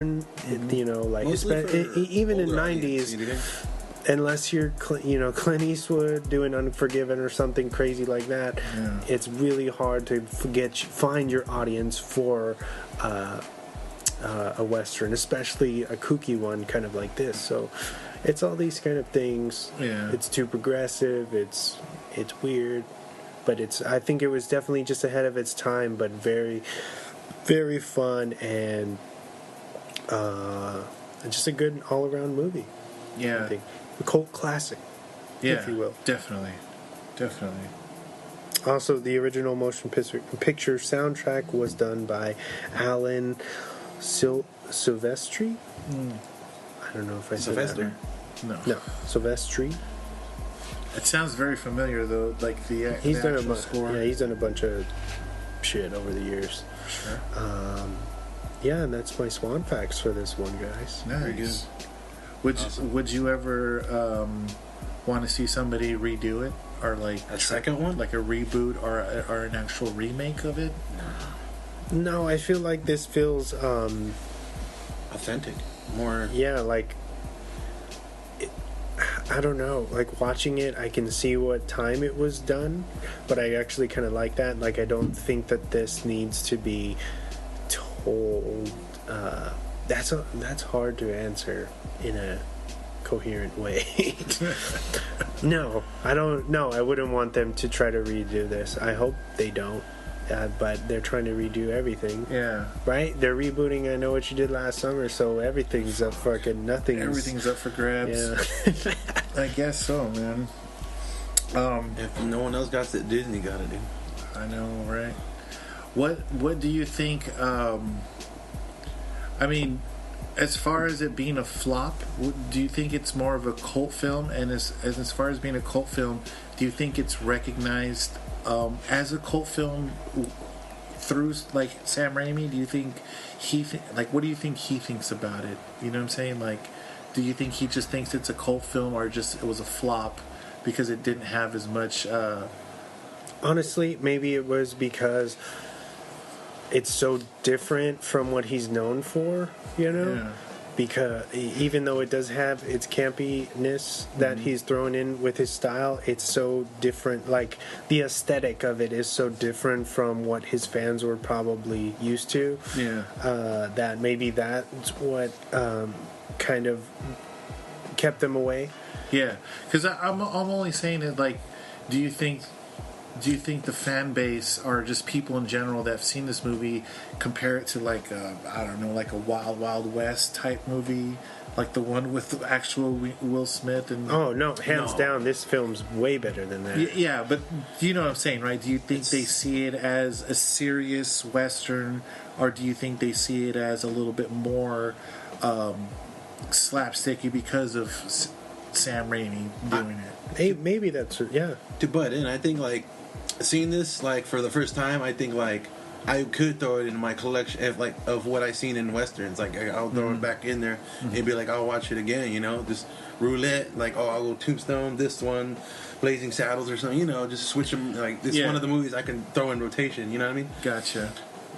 You know, like even in '90s, unless you're Clint Eastwood doing Unforgiven or something crazy like that, it's really hard to find your audience for a Western, especially a kooky one, kind of like this. So it's all these kind of things. Yeah, it's too progressive. It's weird, but I think it was definitely just ahead of its time, but very, very fun and just a good all-around movie. Yeah, I think a cult classic, if you will. Definitely. Also, the original motion picture soundtrack was done by Alan Silvestri. I don't know if I said that. No, Silvestri. It sounds very familiar though, like he's the done actual score. Yeah, he's done a bunch of shit over the years. Sure. Yeah, and that's my Swan facts for this one, guys. Nice. Very good. Would you ever want to see somebody redo it, or like a second one, like a reboot or an actual remake of it? No, I feel like this feels authentic, more. Yeah, like I don't know. Like watching it, I can see what time it was done, but I actually kind of like that. Like I don't think that this needs to be told. That's hard to answer in a coherent way. No, I don't. No, I wouldn't want them to try to redo this. I hope they don't. But they're trying to redo everything. Yeah. Right? They're rebooting I Know What You Did Last Summer, so everything's up fucking nothing. Everything's up for grabs. Yeah. I guess so, man. If no one else got it, Disney got it, dude. I know, right? What do you think? I mean, as far as it being a flop, do you think it's more of a cult film? And as far as being a cult film, do you think it's recognized as a cult film through like Sam Raimi? Do you think what do you think he thinks about it? You know what I'm saying? Like, do you think he just thinks it's a cult film, or just it was a flop because it didn't have as much? Honestly, maybe it was because it's so different from what he's known for. You know. Yeah. Because even though it does have its campiness that he's thrown in with his style, it's so different. Like, the aesthetic of it is so different from what his fans were probably used to. Yeah. That maybe that's what kind of kept them away. Yeah. Because I'm only saying it, like, do you think the fan base or just people in general that have seen this movie compare it to like I don't know, like a Wild Wild West type movie, like the one with the actual Will Smith? And oh no, hands down, this film's way better than that. Yeah, but you know what I'm saying, right? Do you think they see it as a serious Western, or do you think they see it as a little bit more slapsticky because of Sam Raimi doing it? Hey, maybe that's yeah. To butt in, I think like seeing this like for the first time, I think like I could throw it in my collection of what I seen in westerns. Like I'll throw it back in there and be like, I'll watch it again. You know, just roulette. Like I'll go Tombstone, this one, Blazing Saddles or something. You know, just switch them. Like this one of the movies I can throw in rotation. You know what I mean? Gotcha.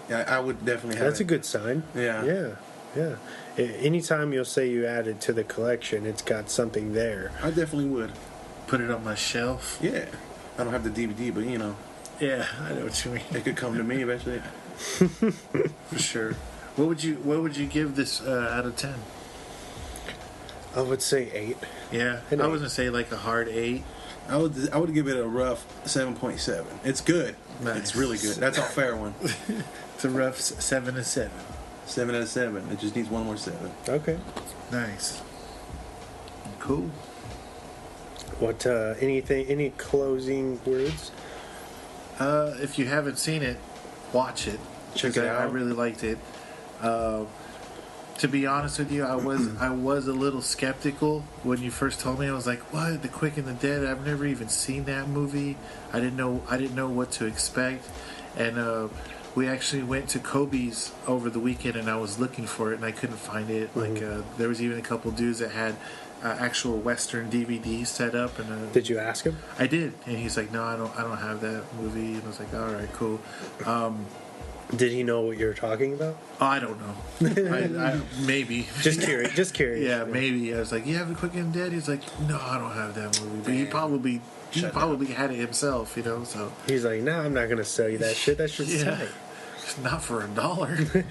Yeah, I would definitely have. That's a good sign. Yeah. Anytime you'll say you add it to the collection, it's got something there. I definitely would put it on my shelf. Yeah. I don't have the DVD, but you know. Yeah, I know what you mean. It could come to me eventually. For sure. What would you give this out of 10? I would say 8. Yeah, I was gonna say like a hard 8. I would give it a rough 7.7. It's good. Nice. It's really good. That's a fair one. It's a rough 7 to 7. 7 out of 7. It just needs one more 7. Okay. Nice. Cool. What? Any closing words? If you haven't seen it, watch it. Check it out. I really liked it. To be honest with you, I was a little skeptical when you first told me. I was like, "What? The Quick and the Dead? I've never even seen that movie. I didn't know what to expect." And we actually went to Kobe's over the weekend, and I was looking for it, and I couldn't find it. Like there was even a couple dudes that had actual Western DVD set up. And did you ask him? I did, and he's like, "No, I don't have that movie." And I was like, "All right, cool." Did he know what you were talking about? Oh, I don't know. I maybe. Just curious. Just curious. Yeah, maybe. I was like, "You have The Quick and Dead?" He's like, "No, I don't have that movie." But he probably had it himself, you know. So he's like, "No, I'm not gonna sell you that shit. That shit's tight. Not for $1."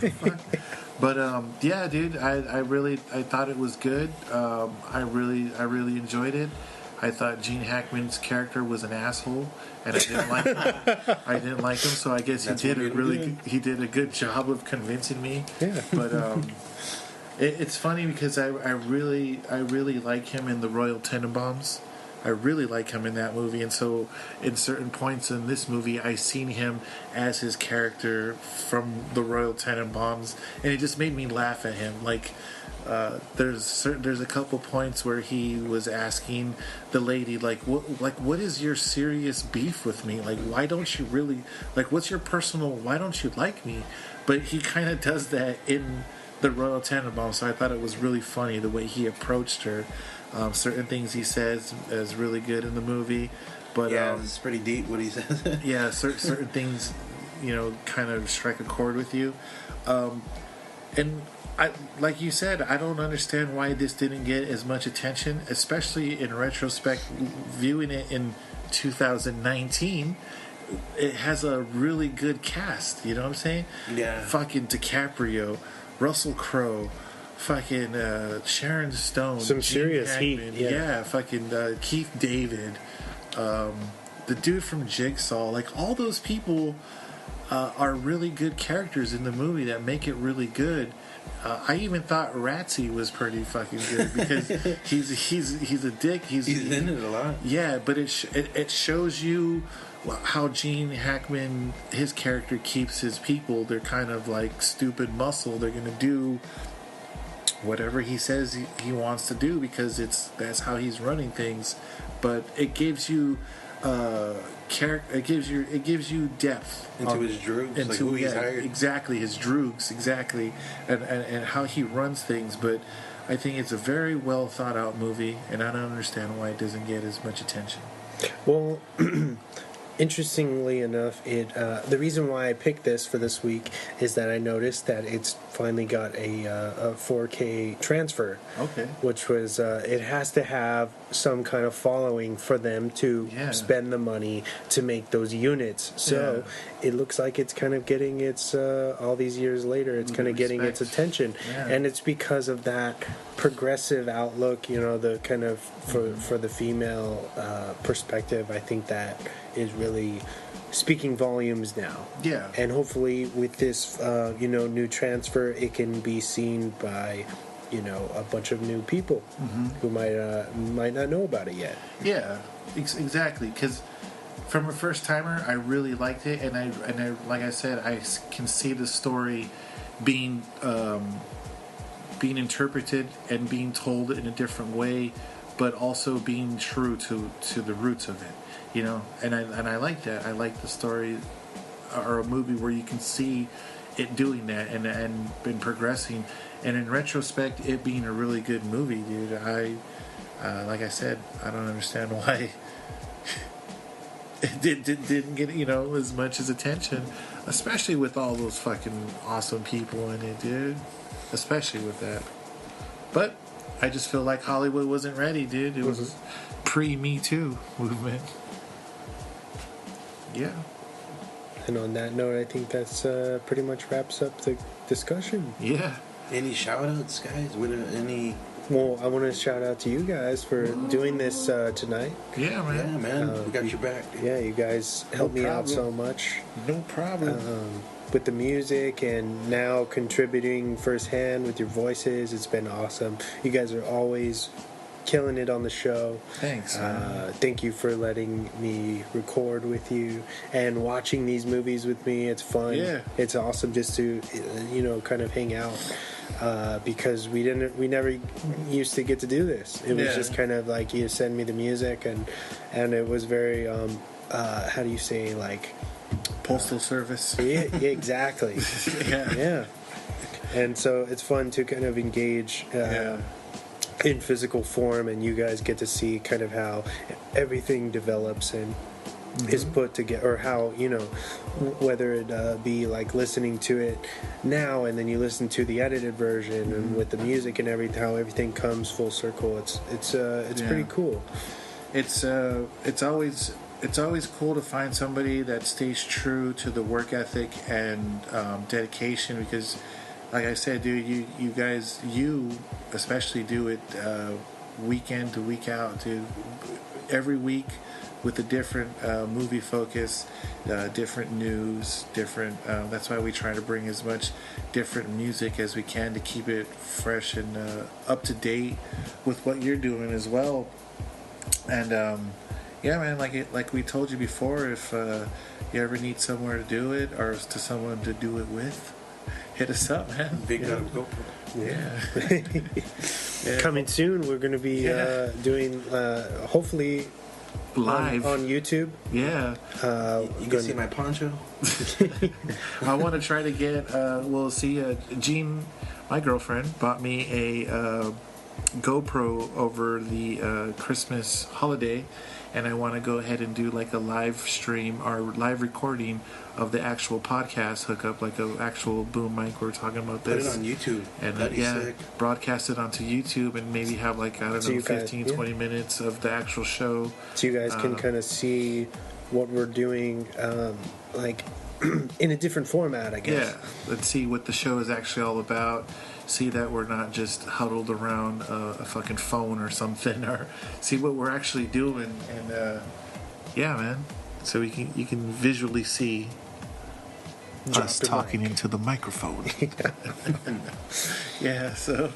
But yeah, dude, I thought it was good. I really enjoyed it. I thought Gene Hackman's character was an asshole, and I didn't like him. I didn't like him, so I guess he did a good job of convincing me. Yeah. But it's funny because I really like him in the Royal Tenenbaums. I really like him in that movie, and so in certain points in this movie, I seen him as his character from the Royal Tenenbaums, and it just made me laugh at him. Like, there's a couple points where he was asking the lady, what is your serious beef with me? Like, why don't you really what's your personal? Why don't you like me? But he kind of does that in the Royal Tenenbaums, so I thought it was really funny the way he approached her. Certain things he says is really good in the movie, but it's pretty deep what he says. Yeah, certain things, kind of strike a chord with you, and I, like you said, I don't understand why this didn't get as much attention, especially in retrospect, viewing it in 2019. It has a really good cast. You know what I'm saying? Yeah. Fucking DiCaprio, Russell Crowe. Fucking Sharon Stone, some serious Hackman, heat. Yeah, fucking Keith David, the dude from Jigsaw. Like, all those people are really good characters in the movie that make it really good. I even thought Ratsy was pretty fucking good because he's a dick. He's in it a lot. Yeah, but it shows you how Gene Hackman, his character, keeps his people. They're kind of like stupid muscle. They're gonna do whatever he says he wants to do because that's how he's running things. But it gives you it gives you depth into his droogs, into who he's hired. Exactly, his droogs, exactly, and how he runs things. But I think it's a very well thought out movie, and I don't understand why it doesn't get as much attention. Well, interestingly enough, the reason why I picked this for this week is that I noticed that it's finally got a 4K transfer. Okay. Which was it has to have some kind of following for them to spend the money to make those units. So it looks like it's kind of getting its all these years later, it's kind of getting its attention, and it's because of that progressive outlook. The kind of for the female perspective. I think that is really speaking volumes now. Yeah. And hopefully with this, new transfer, it can be seen by, a bunch of new people who might not know about it yet. Yeah, exactly. Because from a first timer, I really liked it, and I like I said, I can see the story being interpreted and being told in a different way, but also being true to the roots of it. And I like that. I like the story or a movie where you can see it doing that and been progressing. And in retrospect, it being a really good movie, dude. Like I said, I don't understand why it didn't get as much as attention, especially with all those fucking awesome people in it, dude. Especially with that. But I just feel like Hollywood wasn't ready, dude. It was pre-Me Too movement. Yeah. And on that note, I think that's pretty much wraps up the discussion. Yeah. Any shout-outs, guys? Well, I want to shout out to you guys for doing this tonight. Yeah, man. Yeah, man. We got your back, dude. Yeah, you guys helped me out so much. No problem. With the music and now contributing firsthand with your voices. It's been awesome. You guys are always killing it on the show. Thanks. Thank you for letting me record with you and watching these movies with me. It's fun. Yeah. It's awesome just to kind of hang out because we never used to get to do this. It was just kind of like you send me the music and it was very how do you say, like, postal service. Yeah, exactly. Yeah. And so it's fun to kind of engage in physical form, and you guys get to see kind of how everything develops, and is put together, or how, you know, whether it be like listening to it now and then you listen to the edited version and with the music and everything, how everything comes full circle. It's pretty cool. It's always cool to find somebody that stays true to the work ethic and dedication, because like I said, dude, you guys especially do it week in to week out, dude. Every week with a different movie focus, different news, different. That's why we try to bring as much different music as we can to keep it fresh and up to date with what you're doing as well. And yeah, man, like we told you before, if you ever need somewhere to do it or to someone to do it with, hit us up, man. Big GoPro. Yeah. Coming soon, we're going to be doing, hopefully, live on YouTube. Yeah. You can see my poncho. I want to try to get. We'll see. Jean, my girlfriend, bought me a GoPro over the Christmas holiday, and I want to go ahead and do like a live stream or live recording of the actual podcast, hook up like an actual boom mic. We're talking about this. Put it on YouTube. And That'd be sick. broadcast it onto YouTube and maybe have like, I don't know, 15, 20 minutes of the actual show. So you guys can kind of see what we're doing, like in a different format, I guess. Yeah, let's see what the show is actually all about. See that we're not just huddled around a fucking phone or something, or see what we're actually doing. And yeah, man. So you can visually see us talking into the microphone. Yeah. So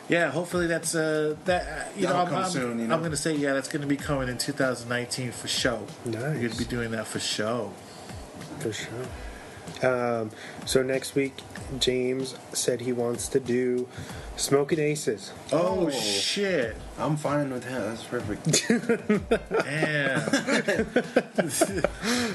yeah, hopefully that's that. You know, I'm going to say that's going to be coming in 2019 for show. Nice. We're going to be doing that for show. For sure. So next week, James said he wants to do Smoking Aces. Oh shit! I'm fine with that. That's perfect. Damn.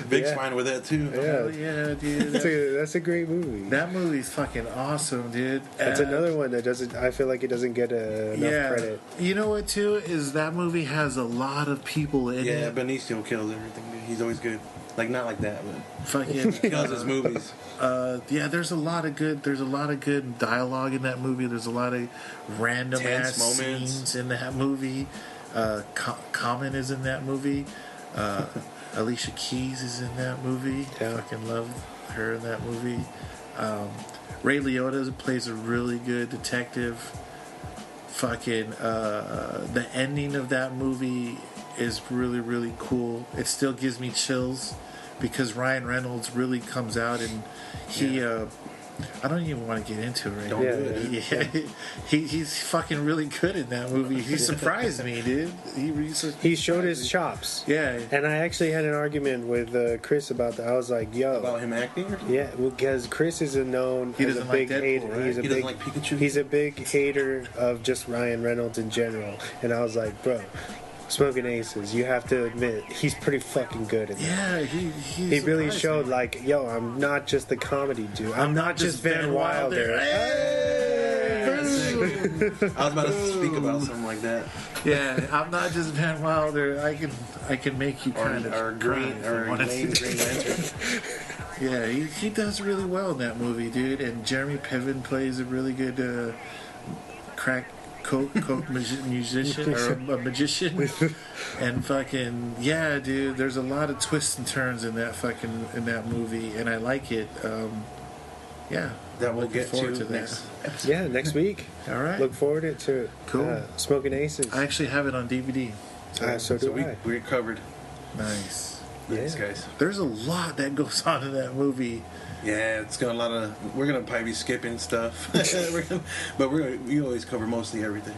Big's fine with that too. Hell yeah, dude. That's a great movie. That movie's fucking awesome, dude. It's another one that doesn't. I feel like it doesn't get enough credit. You know what? Too is that movie has a lot of people in it. Yeah, Benicio kills everything. Dude. He's always good. Like not like that, but Fucking he does his movies. Yeah, there's a lot of good dialogue in that movie. There's a lot of random Tense ass moments scenes in that movie. Common is in that movie. Alicia Keys is in that movie. Yeah. Fucking love her in that movie. Ray Liotta plays a really good detective. Fucking the ending of that movie is really, really cool. It still gives me chills because Ryan Reynolds really comes out and he I don't even want to get into it right now. Don't do it. He's fucking really good in that movie. He surprised me, dude. He showed his chops. Yeah. And I actually had an argument with Chris about that. I was like, yo. About him acting? Yeah, because Chris is known as a big hater. Right? He doesn't like Pikachu? He's a big hater of just Ryan Reynolds in general. And I was like, bro, Smoking Aces, you have to admit, he's pretty fucking good at that. Yeah, he really showed, me. Like, yo, I'm not just the comedy dude. I'm not just Van Wilder. Hey! I was about to speak about something like that. Yeah, I'm not just Van Wilder. I can make you kind of or Green Lantern. Yeah, he does really well in that movie, dude. And Jeremy Piven plays a really good crack coke musician or a magician. And fucking yeah, dude. There's a lot of twists and turns in that movie, and I like it. Yeah, that we'll get forward to that. next episode. Yeah, next week. All right. Look forward to it. Cool. Smoking Aces. I actually have it on DVD. So do I. We're covered. Nice. Thanks, guys. There's a lot that goes on in that movie. Yeah, it's got a lot of. We're gonna probably be skipping stuff, but we always cover mostly everything.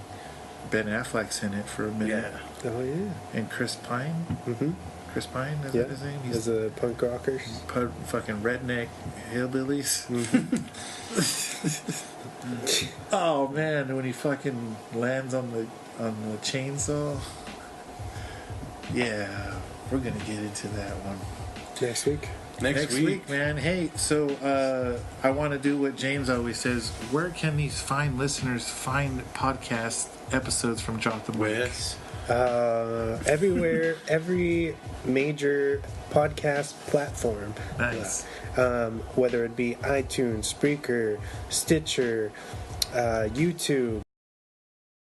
Ben Affleck's in it for a minute. Yeah. Oh yeah. And Chris Pine. Mm-hmm. Chris Pine, is that his name? He's a punk rockers. Fucking redneck hillbillies. Mm-hmm. Oh man, when he fucking lands on the chainsaw. Yeah, we're gonna get into that one next week. Next week, man. Hey, so I want to do what James always says. Where can these fine listeners find podcast episodes from Jonathan Blake? Everywhere, every major podcast platform. Nice. Whether it be iTunes, Spreaker, Stitcher, YouTube,